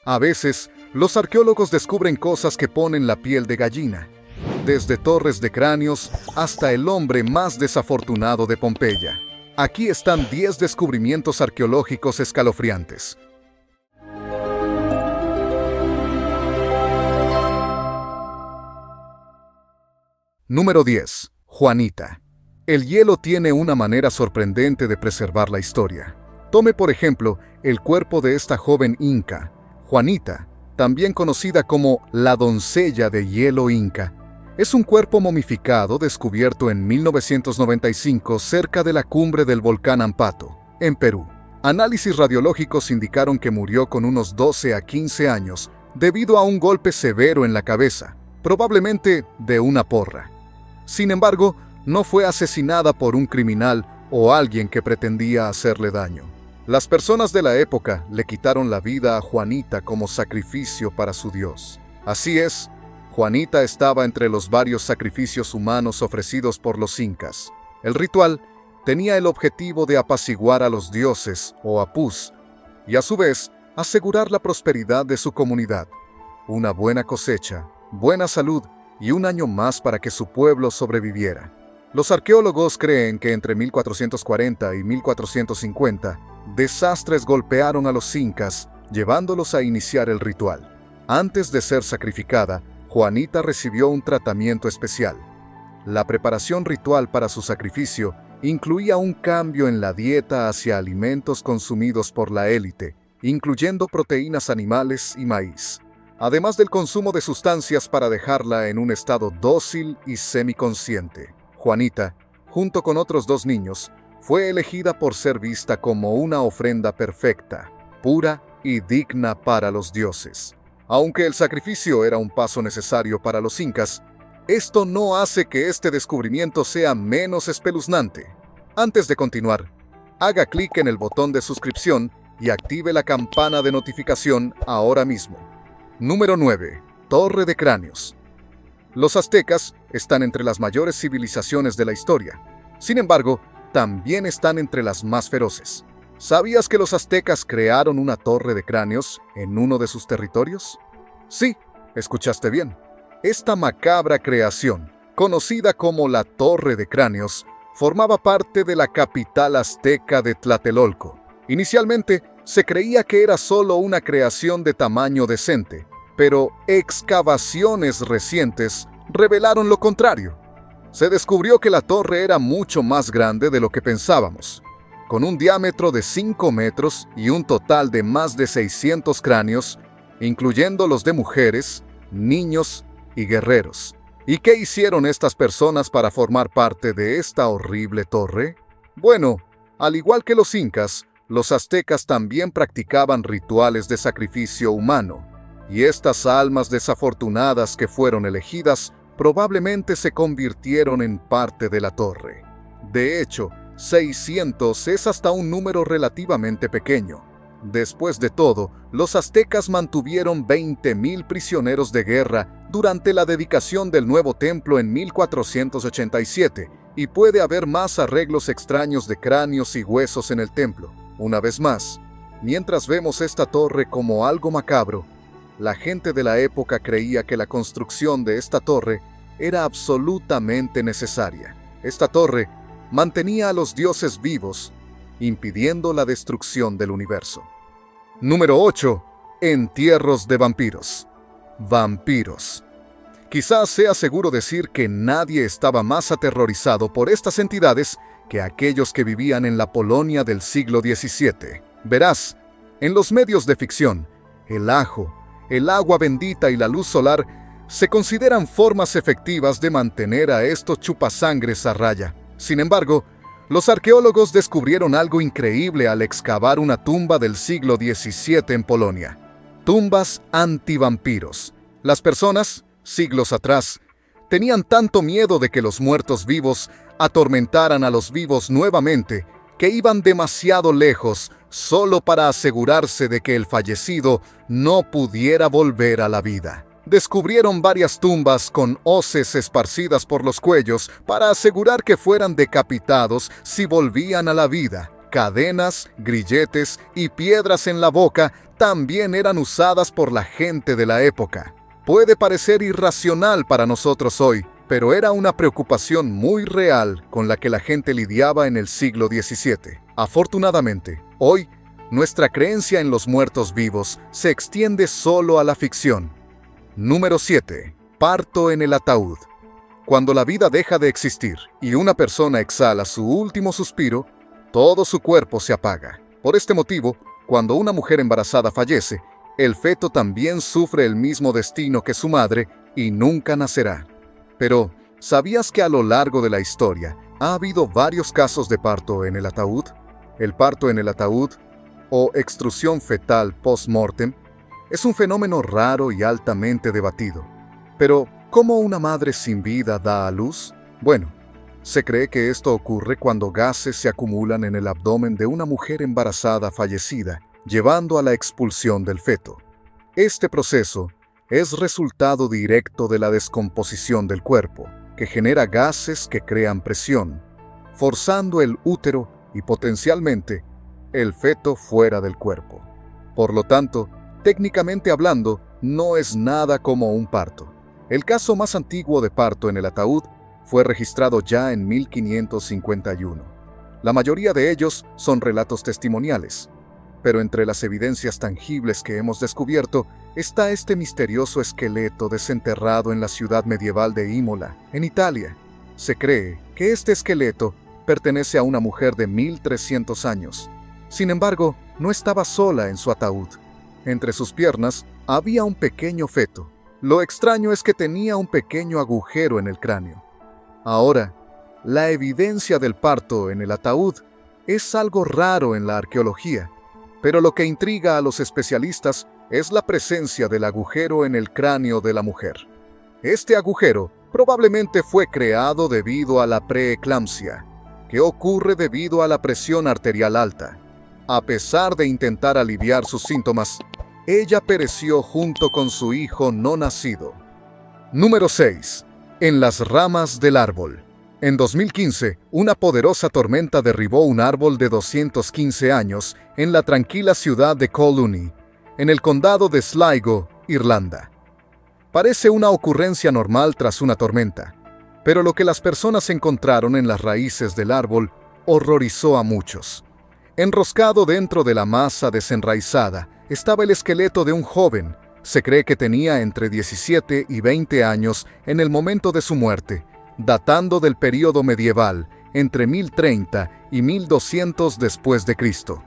A veces, los arqueólogos descubren cosas que ponen la piel de gallina, desde torres de cráneos hasta el hombre más desafortunado de Pompeya. Aquí están 10 descubrimientos arqueológicos escalofriantes. Número 10. Juanita. El hielo tiene una manera sorprendente de preservar la historia. Tome por ejemplo el cuerpo de esta joven inca, Juanita, también conocida como la doncella de hielo inca. Es un cuerpo momificado descubierto en 1995 cerca de la cumbre del volcán Ampato, en Perú. Análisis radiológicos indicaron que murió con unos 12 a 15 años debido a un golpe severo en la cabeza, probablemente de una porra. Sin embargo, no fue asesinada por un criminal o alguien que pretendía hacerle daño. Las personas de la época le quitaron la vida a Juanita como sacrificio para su dios. Así es, Juanita estaba entre los varios sacrificios humanos ofrecidos por los incas. El ritual tenía el objetivo de apaciguar a los dioses o apus y a su vez asegurar la prosperidad de su comunidad, una buena cosecha, buena salud y un año más para que su pueblo sobreviviera. Los arqueólogos creen que entre 1440 y 1450, desastres golpearon a los incas, llevándolos a iniciar el ritual. Antes de ser sacrificada, Juanita recibió un tratamiento especial. La preparación ritual para su sacrificio incluía un cambio en la dieta hacia alimentos consumidos por la élite, incluyendo proteínas animales y maíz, además del consumo de sustancias para dejarla en un estado dócil y semiconsciente. Juanita, junto con otros 2 niños, fue elegida por ser vista como una ofrenda perfecta, pura y digna para los dioses. Aunque el sacrificio era un paso necesario para los incas, esto no hace que este descubrimiento sea menos espeluznante. Antes de continuar, haga clic en el botón de suscripción y active la campana de notificación ahora mismo. Número 9. Torre de Cráneos. Los aztecas están entre las mayores civilizaciones de la historia. Sin embargo, también están entre las más feroces. ¿Sabías que los aztecas crearon una torre de cráneos en uno de sus territorios? Sí, escuchaste bien. Esta macabra creación, conocida como la Torre de Cráneos, formaba parte de la capital azteca de Tlatelolco. Inicialmente, se creía que era solo una creación de tamaño decente, pero excavaciones recientes revelaron lo contrario. Se descubrió que la torre era mucho más grande de lo que pensábamos, con un diámetro de 5 metros y un total de más de 600 cráneos, incluyendo los de mujeres, niños y guerreros. ¿Y qué hicieron estas personas para formar parte de esta horrible torre? Bueno, al igual que los incas, los aztecas también practicaban rituales de sacrificio humano, y estas almas desafortunadas que fueron elegidas probablemente se convirtieron en parte de la torre. De hecho, 600 es hasta un número relativamente pequeño. Después de todo, los aztecas mantuvieron 20.000 prisioneros de guerra durante la dedicación del nuevo templo en 1487, y puede haber más arreglos extraños de cráneos y huesos en el templo. Una vez más, mientras vemos esta torre como algo macabro, la gente de la época creía que la construcción de esta torre era absolutamente necesaria. Esta torre mantenía a los dioses vivos, impidiendo la destrucción del universo. Número 8. Entierros de vampiros. Vampiros. Quizás sea seguro decir que nadie estaba más aterrorizado por estas entidades que aquellos que vivían en la Polonia del siglo XVII. Verás, en los medios de ficción, el ajo, el agua bendita y la luz solar se consideran formas efectivas de mantener a estos chupasangres a raya. Sin embargo, los arqueólogos descubrieron algo increíble al excavar una tumba del siglo XVII en Polonia. Tumbas antivampiros. Las personas, siglos atrás, tenían tanto miedo de que los muertos vivos atormentaran a los vivos nuevamente que iban demasiado lejos solo para asegurarse de que el fallecido no pudiera volver a la vida. Descubrieron varias tumbas con hoces esparcidas por los cuellos para asegurar que fueran decapitados si volvían a la vida. cadenas, grilletes y piedras en la boca también eran usadas por la gente de la época. Puede parecer irracional para nosotros hoy, pero era una preocupación muy real con la que la gente lidiaba en el siglo XVII. Afortunadamente, hoy, nuestra creencia en los muertos vivos se extiende solo a la ficción. Número 7. Parto en el ataúd. Cuando la vida deja de existir y una persona exhala su último suspiro, todo su cuerpo se apaga. Por este motivo, cuando una mujer embarazada fallece, el feto también sufre el mismo destino que su madre y nunca nacerá. Pero, ¿sabías que a lo largo de la historia ha habido varios casos de parto en el ataúd? El parto en el ataúd, o extrusión fetal post-mortem, es un fenómeno raro y altamente debatido. Pero, ¿cómo una madre sin vida da a luz? Bueno, se cree que esto ocurre cuando gases se acumulan en el abdomen de una mujer embarazada fallecida, llevando a la expulsión del feto. Este proceso es resultado directo de la descomposición del cuerpo, que genera gases que crean presión, forzando el útero y potencialmente el feto fuera del cuerpo. Por lo tanto, técnicamente hablando, no es nada como un parto. El caso más antiguo de parto en el ataúd fue registrado ya en 1551. La mayoría de ellos son relatos testimoniales, pero entre las evidencias tangibles que hemos descubierto está este misterioso esqueleto desenterrado en la ciudad medieval de Imola, en Italia. Se cree que este esqueleto pertenece a una mujer de 1300 años. Sin embargo, no estaba sola en su ataúd. Entre sus piernas había un pequeño feto. Lo extraño es que tenía un pequeño agujero en el cráneo. Ahora, la evidencia del parto en el ataúd es algo raro en la arqueología, pero lo que intriga a los especialistas es la presencia del agujero en el cráneo de la mujer. Este agujero probablemente fue creado debido a la preeclampsia, que ocurre debido a la presión arterial alta. A pesar de intentar aliviar sus síntomas, ella pereció junto con su hijo no nacido. Número 6. En las ramas del árbol. En 2015, una poderosa tormenta derribó un árbol de 215 años en la tranquila ciudad de Collooney, en el condado de Sligo, Irlanda. Parece una ocurrencia normal tras una tormenta, pero lo que las personas encontraron en las raíces del árbol horrorizó a muchos. Enroscado dentro de la masa desenraizada estaba el esqueleto de un joven. Se cree que tenía entre 17 y 20 años en el momento de su muerte, datando del período medieval, entre 1030 y 1200 después de Cristo.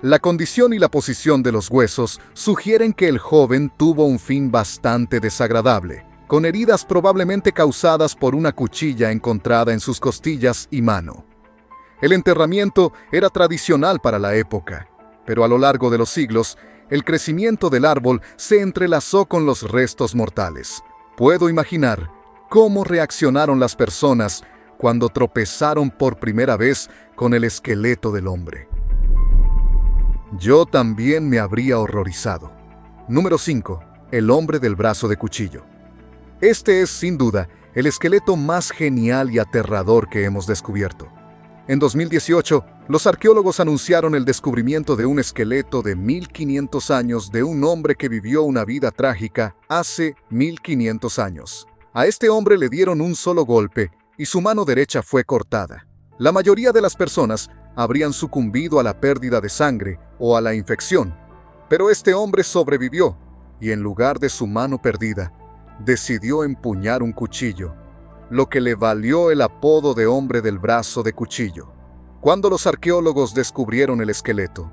La condición y la posición de los huesos sugieren que el joven tuvo un fin bastante desagradable, con heridas probablemente causadas por una cuchilla encontrada en sus costillas y mano. El enterramiento era tradicional para la época, pero a lo largo de los siglos, el crecimiento del árbol se entrelazó con los restos mortales. Puedo imaginar cómo reaccionaron las personas cuando tropezaron por primera vez con el esqueleto del hombre. Yo también me habría horrorizado. Número 5. El hombre del brazo de cuchillo. Este es, sin duda, el esqueleto más genial y aterrador que hemos descubierto. En 2018, los arqueólogos anunciaron el descubrimiento de un esqueleto de 1500 años de un hombre que vivió una vida trágica hace 1500 años. A este hombre le dieron un solo golpe y su mano derecha fue cortada. La mayoría de las personas habrían sucumbido a la pérdida de sangre o a la infección, pero este hombre sobrevivió y en lugar de su mano perdida, decidió empuñar un cuchillo, lo que le valió el apodo de hombre del brazo de cuchillo. Cuando los arqueólogos descubrieron el esqueleto,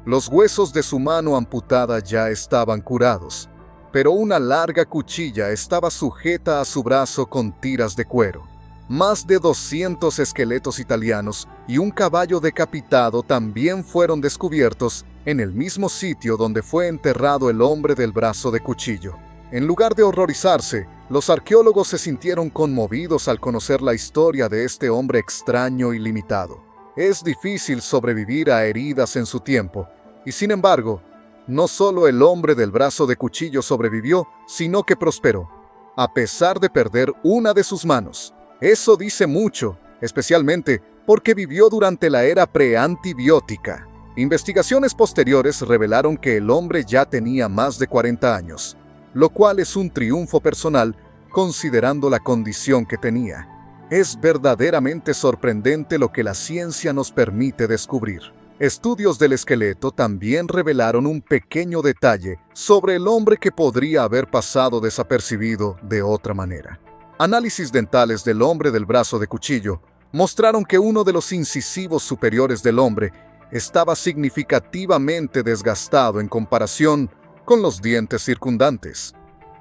los huesos de su mano amputada ya estaban curados, pero una larga cuchilla estaba sujeta a su brazo con tiras de cuero. Más de 200 esqueletos italianos y un caballo decapitado también fueron descubiertos en el mismo sitio donde fue enterrado el hombre del brazo de cuchillo. En lugar de horrorizarse, los arqueólogos se sintieron conmovidos al conocer la historia de este hombre extraño y limitado. Es difícil sobrevivir a heridas en su tiempo, y sin embargo, no solo el hombre del brazo de cuchillo sobrevivió, sino que prosperó, a pesar de perder una de sus manos. Eso dice mucho, especialmente porque vivió durante la era preantibiótica. Investigaciones posteriores revelaron que el hombre ya tenía más de 40 años, lo cual es un triunfo personal considerando la condición que tenía. Es verdaderamente sorprendente lo que la ciencia nos permite descubrir. Estudios del esqueleto también revelaron un pequeño detalle sobre el hombre que podría haber pasado desapercibido de otra manera. Análisis dentales del hombre del brazo de cuchillo mostraron que uno de los incisivos superiores del hombre estaba significativamente desgastado en comparación con los dientes circundantes.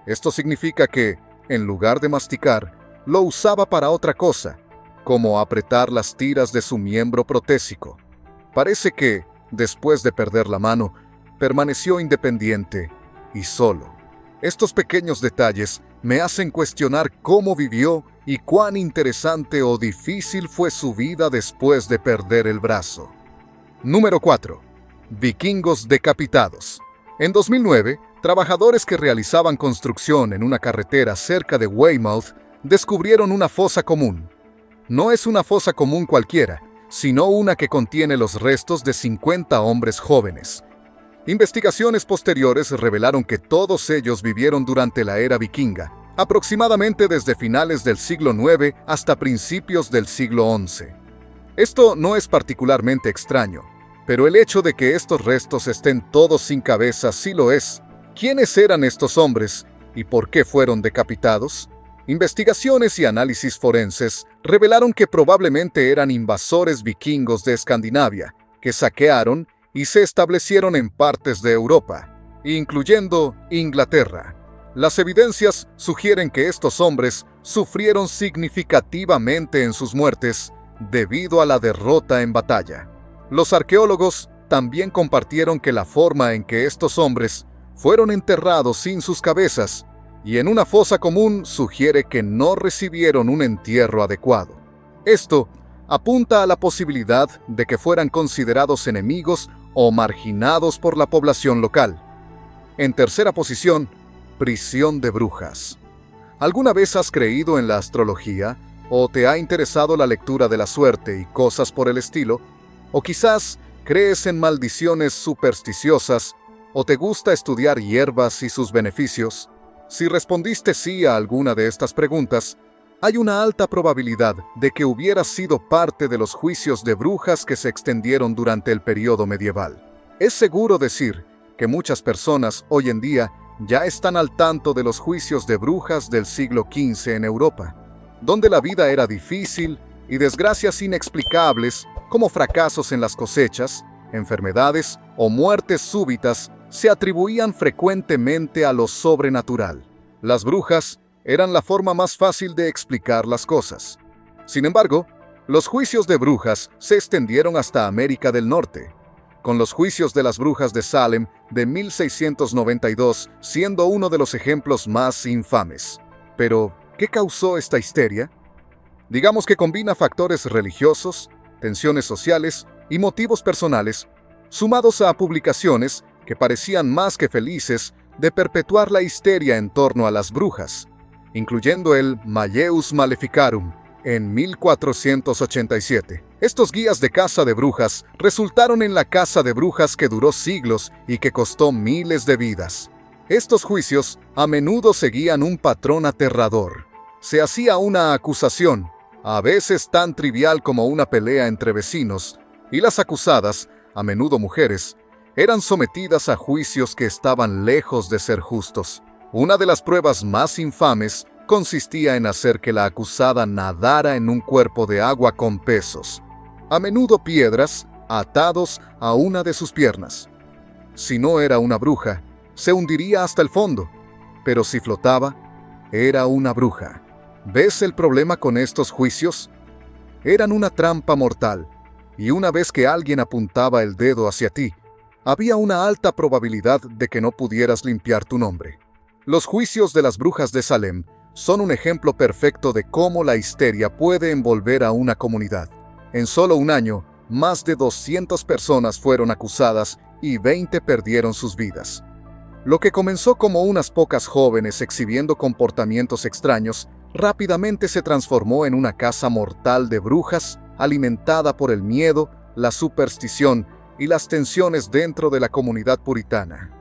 Esto significa que, en lugar de masticar, lo usaba para otra cosa, como apretar las tiras de su miembro protésico. Parece que, después de perder la mano, permaneció independiente y solo. Estos pequeños detalles me hacen cuestionar cómo vivió y cuán interesante o difícil fue su vida después de perder el brazo. Número 4. Vikingos decapitados. En 2009, trabajadores que realizaban construcción en una carretera cerca de Weymouth descubrieron una fosa común. No es una fosa común cualquiera, sino una que contiene los restos de 50 hombres jóvenes. Investigaciones posteriores revelaron que todos ellos vivieron durante la era vikinga, aproximadamente desde finales del siglo IX hasta principios del siglo XI. Esto no es particularmente extraño, pero el hecho de que estos restos estén todos sin cabeza sí lo es. ¿Quiénes eran estos hombres y por qué fueron decapitados? Investigaciones y análisis forenses revelaron que probablemente eran invasores vikingos de Escandinavia, que saquearon y se establecieron en partes de Europa, incluyendo Inglaterra. Las evidencias sugieren que estos hombres sufrieron significativamente en sus muertes debido a la derrota en batalla. Los arqueólogos también compartieron que la forma en que estos hombres fueron enterrados sin sus cabezas y en una fosa común sugiere que no recibieron un entierro adecuado. Esto apunta a la posibilidad de que fueran considerados enemigos o marginados por la población local. En tercera posición, prisión de brujas. ¿Alguna vez has creído en la astrología o te ha interesado la lectura de la suerte y cosas por el estilo? ¿O quizás crees en maldiciones supersticiosas o te gusta estudiar hierbas y sus beneficios? Si respondiste sí a alguna de estas preguntas, hay una alta probabilidad de que hubieras sido parte de los juicios de brujas que se extendieron durante el periodo medieval. Es seguro decir que muchas personas hoy en día ya están al tanto de los juicios de brujas del siglo XV en Europa, donde la vida era difícil y desgracias inexplicables como fracasos en las cosechas, enfermedades o muertes súbitas se atribuían frecuentemente a lo sobrenatural. Las brujas eran la forma más fácil de explicar las cosas. Sin embargo, los juicios de brujas se extendieron hasta América del Norte, con los juicios de las brujas de Salem de 1692 siendo uno de los ejemplos más infames. Pero, ¿qué causó esta histeria? Digamos que combina factores religiosos, tensiones sociales y motivos personales, sumados a publicaciones que parecían más que felices de perpetuar la histeria en torno a las brujas, incluyendo el Malleus Maleficarum en 1487. Estos guías de caza de brujas resultaron en la caza de brujas que duró siglos y que costó miles de vidas. Estos juicios a menudo seguían un patrón aterrador. Se hacía una acusación, a veces tan trivial como una pelea entre vecinos, y las acusadas, a menudo mujeres, eran sometidas a juicios que estaban lejos de ser justos. Una de las pruebas más infames consistía en hacer que la acusada nadara en un cuerpo de agua con pesos, a menudo piedras, atados a una de sus piernas. Si no era una bruja, se hundiría hasta el fondo, pero si flotaba, era una bruja. ¿Ves el problema con estos juicios? Eran una trampa mortal, y una vez que alguien apuntaba el dedo hacia ti, había una alta probabilidad de que no pudieras limpiar tu nombre. Los juicios de las brujas de Salem son un ejemplo perfecto de cómo la histeria puede envolver a una comunidad. En solo un año, más de 200 personas fueron acusadas y 20 perdieron sus vidas. Lo que comenzó como unas pocas jóvenes exhibiendo comportamientos extraños, rápidamente se transformó en una caza mortal de brujas alimentada por el miedo, la superstición y las tensiones dentro de la comunidad puritana.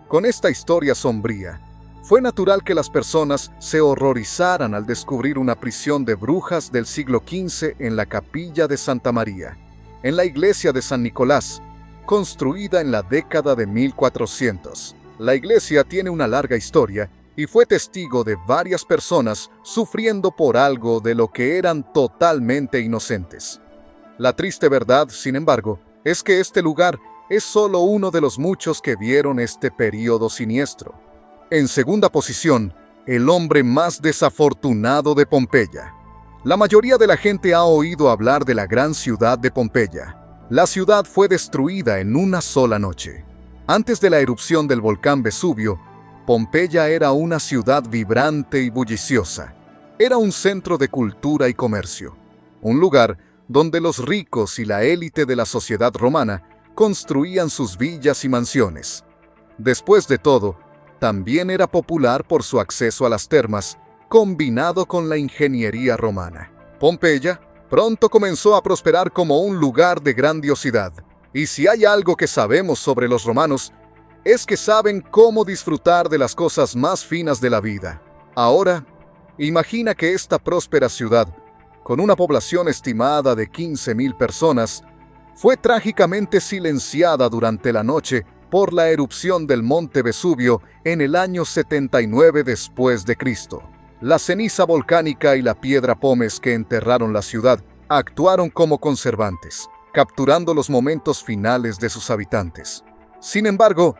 Con esta historia sombría, fue natural que las personas se horrorizaran al descubrir una prisión de brujas del siglo XV en la capilla de Santa María, en la iglesia de San Nicolás, construida en la década de 1400. La iglesia tiene una larga historia y fue testigo de varias personas sufriendo por algo de lo que eran totalmente inocentes. La triste verdad, sin embargo, es que este lugar es solo uno de los muchos que vieron este período siniestro. En segunda posición, el hombre más desafortunado de Pompeya. La mayoría de la gente ha oído hablar de la gran ciudad de Pompeya. La ciudad fue destruida en una sola noche. Antes de la erupción del volcán Vesubio, Pompeya era una ciudad vibrante y bulliciosa. Era un centro de cultura y comercio, un lugar donde los ricos y la élite de la sociedad romana construían sus villas y mansiones. Después de todo, también era popular por su acceso a las termas, combinado con la ingeniería romana. Pompeya pronto comenzó a prosperar como un lugar de grandiosidad. Y si hay algo que sabemos sobre los romanos, es que saben cómo disfrutar de las cosas más finas de la vida. Ahora, imagina que esta próspera ciudad, con una población estimada de 15.000 personas, fue trágicamente silenciada durante la noche por la erupción del monte Vesubio en el año 79 después de Cristo. La ceniza volcánica y la piedra pómez que enterraron la ciudad actuaron como conservantes, capturando los momentos finales de sus habitantes. Sin embargo,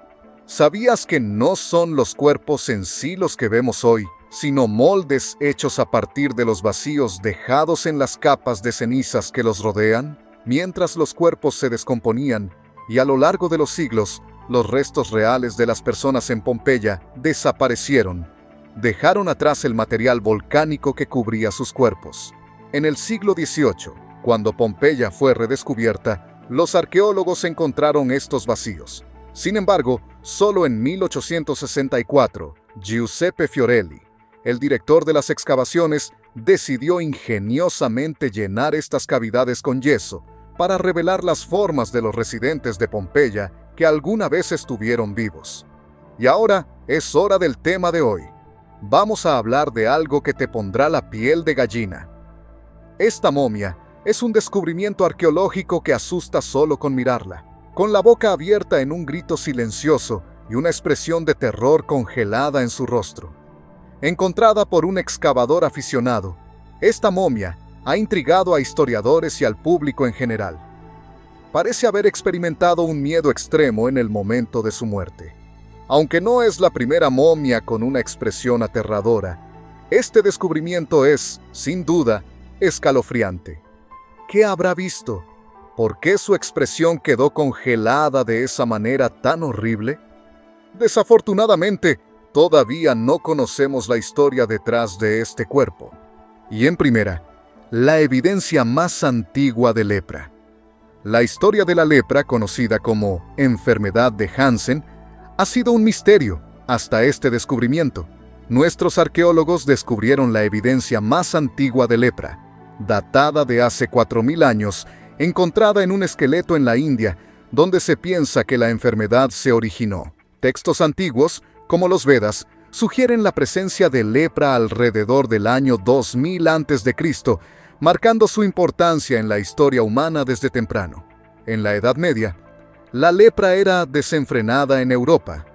¿sabías que no son los cuerpos en sí los que vemos hoy, sino moldes hechos a partir de los vacíos dejados en las capas de cenizas que los rodean? Mientras los cuerpos se descomponían, y a lo largo de los siglos, los restos reales de las personas en Pompeya desaparecieron. Dejaron atrás el material volcánico que cubría sus cuerpos. En el siglo XVIII, cuando Pompeya fue redescubierta, los arqueólogos encontraron estos vacíos. Sin embargo, solo en 1864, Giuseppe Fiorelli, el director de las excavaciones, decidió ingeniosamente llenar estas cavidades con yeso para revelar las formas de los residentes de Pompeya que alguna vez estuvieron vivos. Y ahora es hora del tema de hoy. Vamos a hablar de algo que te pondrá la piel de gallina. Esta momia es un descubrimiento arqueológico que asusta solo con mirarla. Con la boca abierta en un grito silencioso y una expresión de terror congelada en su rostro. Encontrada por un excavador aficionado, esta momia ha intrigado a historiadores y al público en general. Parece haber experimentado un miedo extremo en el momento de su muerte. Aunque no es la primera momia con una expresión aterradora, este descubrimiento es, sin duda, escalofriante. ¿Qué habrá visto? ¿Por qué su expresión quedó congelada de esa manera tan horrible? Desafortunadamente, todavía no conocemos la historia detrás de este cuerpo. Y en primera, la evidencia más antigua de lepra. La historia de la lepra, conocida como enfermedad de Hansen, ha sido un misterio hasta este descubrimiento. Nuestros arqueólogos descubrieron la evidencia más antigua de lepra, datada de hace 4.000 años, encontrada en un esqueleto en la India, donde se piensa que la enfermedad se originó. Textos antiguos, como los Vedas, sugieren la presencia de lepra alrededor del año 2000 a.C., marcando su importancia en la historia humana desde temprano. En la Edad Media, la lepra era desenfrenada en Europa,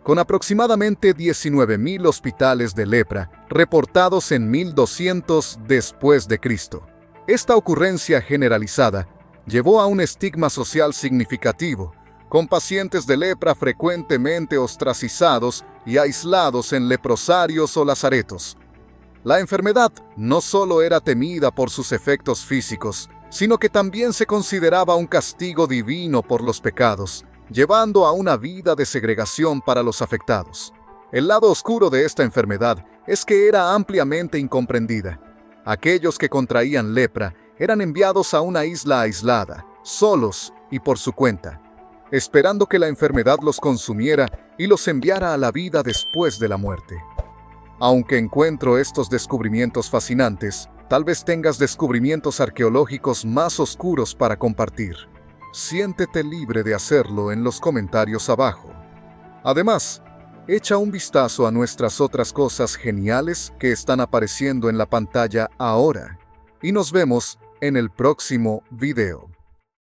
con aproximadamente 19.000 hospitales de lepra reportados en 1200 después de Cristo. Esta ocurrencia generalizada llevó a un estigma social significativo, con pacientes de lepra frecuentemente ostracizados y aislados en leprosarios o lazaretos. La enfermedad no solo era temida por sus efectos físicos, sino que también se consideraba un castigo divino por los pecados, llevando a una vida de segregación para los afectados. El lado oscuro de esta enfermedad es que era ampliamente incomprendida. Aquellos que contraían lepra eran enviados a una isla aislada, solos y por su cuenta, esperando que la enfermedad los consumiera y los enviara a la vida después de la muerte. Aunque encuentro estos descubrimientos fascinantes, tal vez tengas descubrimientos arqueológicos más oscuros para compartir. Siéntete libre de hacerlo en los comentarios abajo. Además, echa un vistazo a nuestras otras cosas geniales que están apareciendo en la pantalla ahora. Y nos vemos en el próximo video.